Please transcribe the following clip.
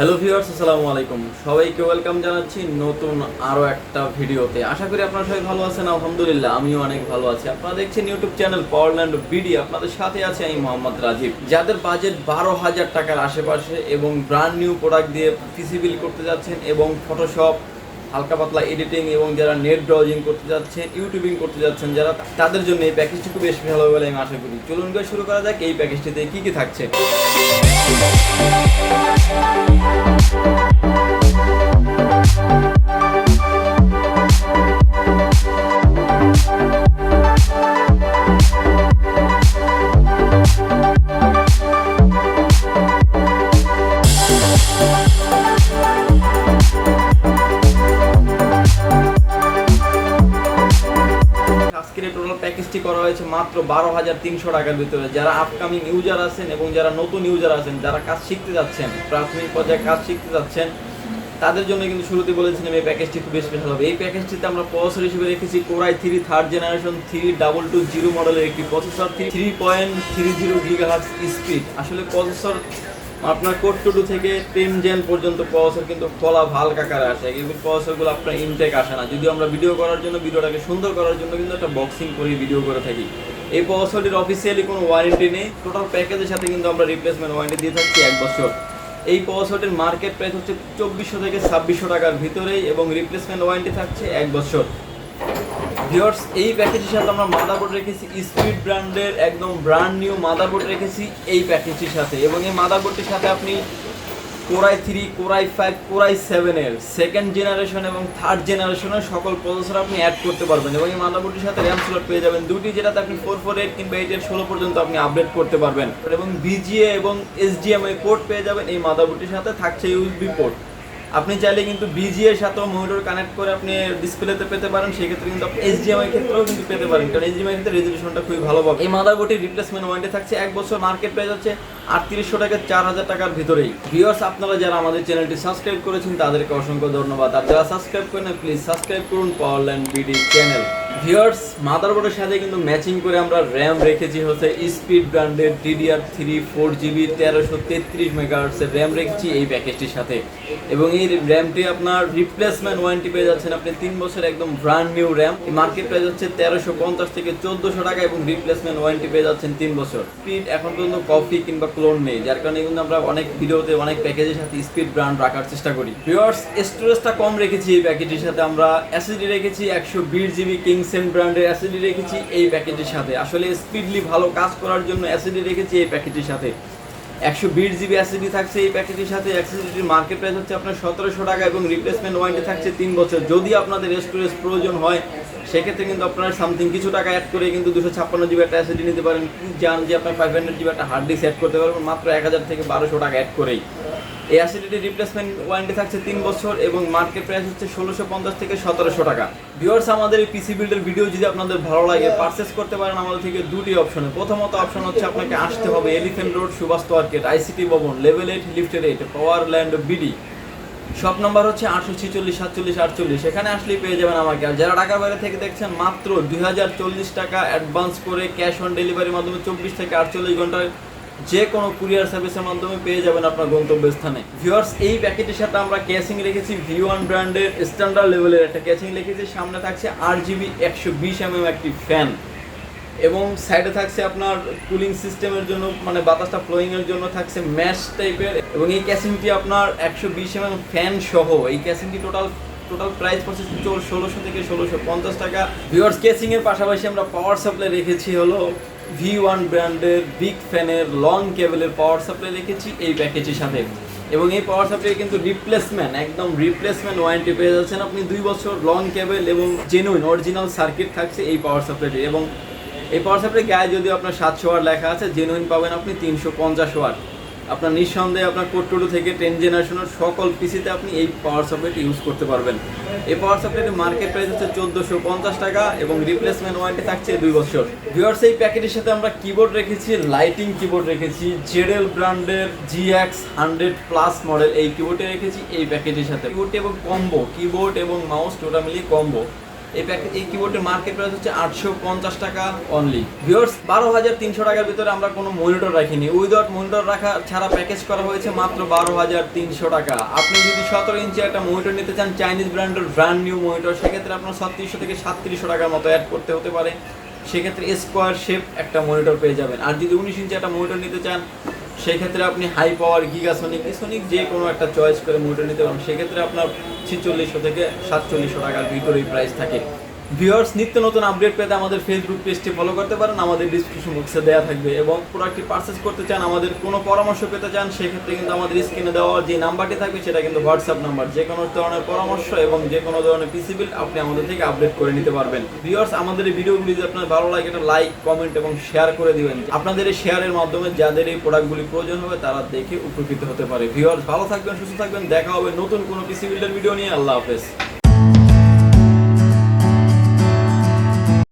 Hello viewers, আসসালামু আলাইকুম। সবাইকে ওয়েলকাম জানাচ্ছি নতুন আরও একটা ভিডিওতে। আশা করি আপনারা সবাই ভালো আছেন। আলহামদুলিল্লাহ আমিও অনেক ভালো আছি। আপনারা দেখছেন ইউটিউব চ্যানেল পাওয়ারল্যান্ড বিডি। আপনাদের সাথে আছে আমি মোহাম্মদ রাজীব। যাদের বাজেট 12,000 টাকার আশেপাশে এবং ব্র্যান্ড নিউ প্রোডাক্ট দিয়ে পিসি বিল্ড করতে যাচ্ছেন এবং ফটোশপ, হালকা পাতলা এডিটিং এবং যারা নেট ব্রাউজিং করতে যাচ্ছেন, ইউটিউবিং করতে যাচ্ছেন যারা, তাদের জন্য এই প্যাকেজটি খুব বেশ ভালো বলে আমি আশা করি। চলুন গিয়ে শুরু করা যাক এই প্যাকেজটিতে কী কী থাকছে। টোটাল প্যাকেজটি করা হয়েছে মাত্র 12,300 টাকার ভিতরে। যারা আপকামিং ইউজার আছেন এবং যারা নতুন ইউজার আছেন, যারা কাজ শিখতে যাচ্ছেন, প্রাথমিক পর্যায়ে কাজ শিখতে যাচ্ছেন, তাদের জন্য কিন্তু শুরুতে বলেছিলাম এই প্যাকেজটি খুব বেশ ভালো হবে। এই প্যাকেজটিতে আমরা প্রসেসর হিসেবে রেখেছি কোরাই 3 থার্ড জেনারেশন 3220 মডেলের একটি প্রসেসর, 3.30 গিগাহার্টজ স্পিড। আসলে প্রসেসর আপনার কোর টু 2 থেকে 10 জেন পর্যন্ত প্রসেসর কিন্তু ফলা ভাল্ক আকারে আসে। এই প্রসেসরগুলো আপনার ইনটেক আসে না। যদিও আমরা ভিডিও করার জন্য, ভিডিওটাকে সুন্দর করার জন্য কিন্তু একটা বক্সিং করে ভিডিও করে থাকি। এই প্রসেসরটির অফিসিয়ালি কোনো ওয়ারেন্টি নেই। টোটাল প্যাকেজের সাথে কিন্তু আমরা রিপ্লেসমেন্ট ওয়ারেন্টি দিয়ে থাকছি 1 বছর। এই প্রসেসরটির মার্কেট প্রাইস হচ্ছে 2400 থেকে 2600 টাকার ভিতরেই এবং রিপ্লেসমেন্ট ওয়ারেন্টি থাকছে 1 বছর। ভিউয়ার্স, এই প্যাকেজের সাথে আমরা মাদারবোর্ড রেখেছি স্পিড ব্র্যান্ডের একদম ব্র্যান্ড নিউ মাদারবোর্ড রেখেছি এই প্যাকেজটির সাথে। এবং এই মাদারবোর্ডটির সাথে আপনি কোরাই 3, কোরাই 5, কোরাই 7 এর সেকেন্ড জেনারেশন এবং থার্ড জেনারেশনের সকল প্রসেসর আপনি অ্যাড করতে পারবেন। এবং এই মাদারবোর্ডটির সাথে র্যাম স্লট পেয়ে যাবেন দুটি, যেটাতে আপনি 448 কিংবা 8/16 পর্যন্ত আপনি আপডেট করতে পারবেন। এবং বিজিএ এবং এইচডিএমআই পোর্ট পেয়ে যাবেন। এই মাদারবোর্ডটির সাথে থাকছে ইউএসবি পোর্ট। আপনি চাইলে কিন্তু বিজি এর সাথেও মনিটর কানেক্ট করে আপনি ডিসপ্লেতে পেতে পারেন। সেক্ষেত্রে কিন্তু আপনি এইচডিএমআই ক্ষেত্রেও কিন্তু পেতে পারেন, কারণ এইচডিএমআই ক্ষেত্রে রেজলিউশনটা খুবই ভালো পাবে। এই মাদারবোর্ডের রিপ্লেসমেন্ট ওয়ারেন্টি থাকছে 1 বছর। মার্কেট প্রাইস হচ্ছে 3800 টাকা, 4000 টাকার ভিতরেই। ভিউয়ার্স, আপনারা যারা আমাদের চ্যানেলটি সাবস্ক্রাইব করেছেন তাদেরকে অসংখ্য ধন্যবাদ। আর যারা সাবস্ক্রাইব করেন প্লিজ সাবস্ক্রাইব করুন পাওয়ারল্যান্ড বিডি চ্যানেল। ভিউয়ার্স, মাদারবোর্ডের সাথে কিন্তু ম্যাচিং করে আমরা র্যাম রেখেছি হচ্ছে স্পিড ব্র্যান্ডের DDR3 4GB 1333 মেগাহার্টজের র্যাম রেখেছি এই প্যাকেজটির সাথে। এবং এই র্যামটি আপনার রিপ্লেসমেন্ট ওয়ারেন্টি পেয়ে যাচ্ছেন আপনি 3 বছর একদম brand new RAM. Market price হচ্ছে 1350 থেকে 1400 টাকা এবং রিপ্লেসমেন্ট ওয়ারেন্টি পেয়ে যাচ্ছেন 3 বছর। স্পিড এখন পর্যন্ত কপি কিংবা ক্লোন নেই, যার কারণে কিন্তু আমরা অনেক ভিডিওতে অনেক প্যাকেজের সাথে স্পিড ব্র্যান্ড রাখার চেষ্টা করি। ভিউয়ার্স, স্টোরেজটা কম রেখেছি এই প্যাকেজের সাথে। আমরা এসএসডি রেখেছি 120GB কিংসেন্ড ব্র্যান্ডের এসএসডি রেখেছি এই প্যাকেজের সাথে। আসলে স্পিডলি ভালো কাজ করার জন্য এসএসডি রেখেছি এই প্যাকেজের সাথে। 120GB এসএসডি থাকছে এই প্যাকেজের সাথে। এসএসডির মার্কেট প্রাইস হচ্ছে আপনার 1700 টাকা এবং রিপ্লেসমেন্ট ওয়ারেন্টি থাকছে 3 বছর। যদি আপনাদের স্টোরেজ প্রয়োজন হয় সেক্ষেত্রে কিন্তু আপনারা সামথিং কিছু টাকা অ্যাড করে কিন্তু 256GB একটা এসএসডি নিতে পারেন। জান যে আপনার 500GB একটা হার্ড ডিস্ক অ্যাড করতে পারবেন মাত্র 1000 থেকে 1200 টাকা অ্যাড করেই। এই এসএসডির রিপ্লেসমেন্ট ওয়ারেন্টি থাকছে 3 বছর এবং মার্কেট প্রাইস হচ্ছে 1650 থেকে 1700 টাকা। ভিউয়ার্স, আমাদের এই পিসি বিল্ডের ভিডিও যদি আপনাদের ভালো লাগে পারচেস করতে পারেন আমাদের থেকে দুটি অপশনে। প্রথমত অপশন হচ্ছে আপনাকে আসতে হবে এলিফ্যান্ট রোড, সুভাস্তু আর্কেড, আইসিটি ভবন, লেভেল 8, লিফটের 8, পাওয়ারল্যান্ড বিডি। শপ নাম্বার হচ্ছে 846 47 48। এখানে আসলেই পেয়ে যাবেন আমাকে। আর যারা ঢাকার বাইরে থেকে দেখছেন মাত্র 2040 টাকা অ্যাডভান্স করে ক্যাশ অন ডেলিভারির মাধ্যমে 24 থেকে 48 ঘন্টায় যে কোনো কুরিয়ার সার্ভিসের মাধ্যমে পেয়ে যাবেন আপনার গন্তব্যস্থানে। ভিউয়ার্স, এই প্যাকেটের সাথে আমরা ক্যাসিং রেখেছি V1 ব্র্যান্ডের স্ট্যান্ডার্ড লেভেলের একটা ক্যাসিং রেখেছি। সামনে থাকছে RGB 120mm একটি ফ্যান এবং সাইডে থাকছে আপনার কুলিং সিস্টেমের জন্য, মানে বাতাসটা ফ্লোয়িং এর জন্য থাকছে ম্যাশ টাইপের। এবং এই ক্যাসিংটি আপনার 120mm ফ্যান সহ। এই ক্যাসিংটি টোটাল প্রাইস পড়ছে 1600 থেকে 1650 টাকা। ভিউয়ার্স, ক্যাসিং এর পাশাপাশি আমরা পাওয়ার সাপ্লাই রেখেছি হলো V1 ব্র্যান্ডের বিগ ফ্যানের লং কেবলের পাওয়ার সাপ্লাই রেখেছি এই প্যাকেজের সাথে। এবং এই পাওয়ার সাপ্লাই কিন্তু একদম রিপ্লেসমেন্ট ওয়ারেন্টি পেয়ে যাচ্ছেন আপনি 2 বছর। লং কেবল এবং জেনুইন অরিজিনাল সার্কিট থাকছে এই পাওয়ার সাপ্লাইটি। এবং এই পাওয়ার সাপ্লাই গায়ে যদি আপনার 700 ওয়াট লেখা আছে, জেনুইন পাবেন আপনি 350 ওয়াট। আপনার নিঃসন্দেহে আপনার কোর টু 2 থেকে 10 জেনারেশনের সকল পিসিতে আপনি এই পাওয়ার সাপ্লাইটি ইউজ করতে পারবেন। এই পাওয়ার সাপ্লাইটির মার্কেট প্রাইস হচ্ছে 1450 টাকা এবং রিপ্লেসমেন্ট ওয়ারেন্টি থাকছে 2 বছর। ভিউয়ার্স, এই প্যাকেটের সাথে আমরা কিবোর্ড রেখেছি, লাইটিং কিবোর্ড রেখেছি জেডেল ব্র্যান্ডের GX 100+ মডেল। এই কিবোর্ডে রেখেছি এই প্যাকেটের সাথে। কিবোর্ড এবং কম্বো, কিবোর্ড এবং মাউস টোটাল মিলিয়ে কম্বো। এই কিবোর্ডের মার্কেট প্রাইস হচ্ছে 850 টাকা অনলি। ভিউয়ার্স 12,300 টাকার ভিতরে আমরা কোনো মনিটর রাখিনি, উইদাউট মনিটর রাখা ছাড়া প্যাকেজ করা হয়েছে মাত্র 12,300 টাকা। আপনি যদি 17 ইঞ্চি একটা মনিটর নিতে চান, চাইনিজ ব্র্যান্ডের ব্র্যান্ড নিউ মনিটর, সেক্ষেত্রে আপনার 3600 থেকে 3700 টাকার মতো অ্যাড করতে হতে পারে। সেক্ষেত্রে স্কোয়ার শেপ একটা মনিটর পেয়ে যাবেন। আর যদি 19 ইঞ্চি একটা মনিটর নিতে চান, সেক্ষেত্রে আপনি হাই পাওয়ার গিগাসনিক যে কোনো একটা চয়েস করে মনিটর নিতে পারেন। সেক্ষেত্রে আপনার 4600 থেকে 4700 টাকার ভিতরেই প্রাইস থাকে। ভিউয়ার্স নিত্য নতুন আপডেট পেতে আমাদের ফেসবুক পেজটি ফলো করতে পারেন, আমাদের ডিসক্রিপশন বক্সে দেওয়া থাকবে। এবং প্রোডাক্টটি পারচেস করতে চান, আমাদের কোনো পরামর্শ পেতে চান, সেক্ষেত্রে কিন্তু আমাদের স্ক্রিনে দেওয়া যে নাম্বারটি থাকবে সেটা কিন্তু হোয়াটসঅ্যাপ নাম্বার। যে কোনো ধরনের পরামর্শ এবং যে কোনো ধরনের পিসি বিল্ড আপনি আমাদের থেকে আপডেট করে নিতে পারবেন। ভিউয়ার্স আমাদের এই ভিডিওগুলি যদি আপনার ভালো লাগে, একটা লাইক, কমেন্ট এবং শেয়ার করে দিবেন। আপনাদের এই শেয়ারের মাধ্যমে যাদের এই প্রোডাক্টগুলি প্রয়োজন হবে তারা দেখে উপকৃত হতে পারে। ভিউয়ার্স ভালো থাকবেন, সুস্থ থাকবেন, দেখা হবে নতুন কোনো পিসি বিল্ডের ভিডিও নিয়ে। আল্লাহ হাফেজ।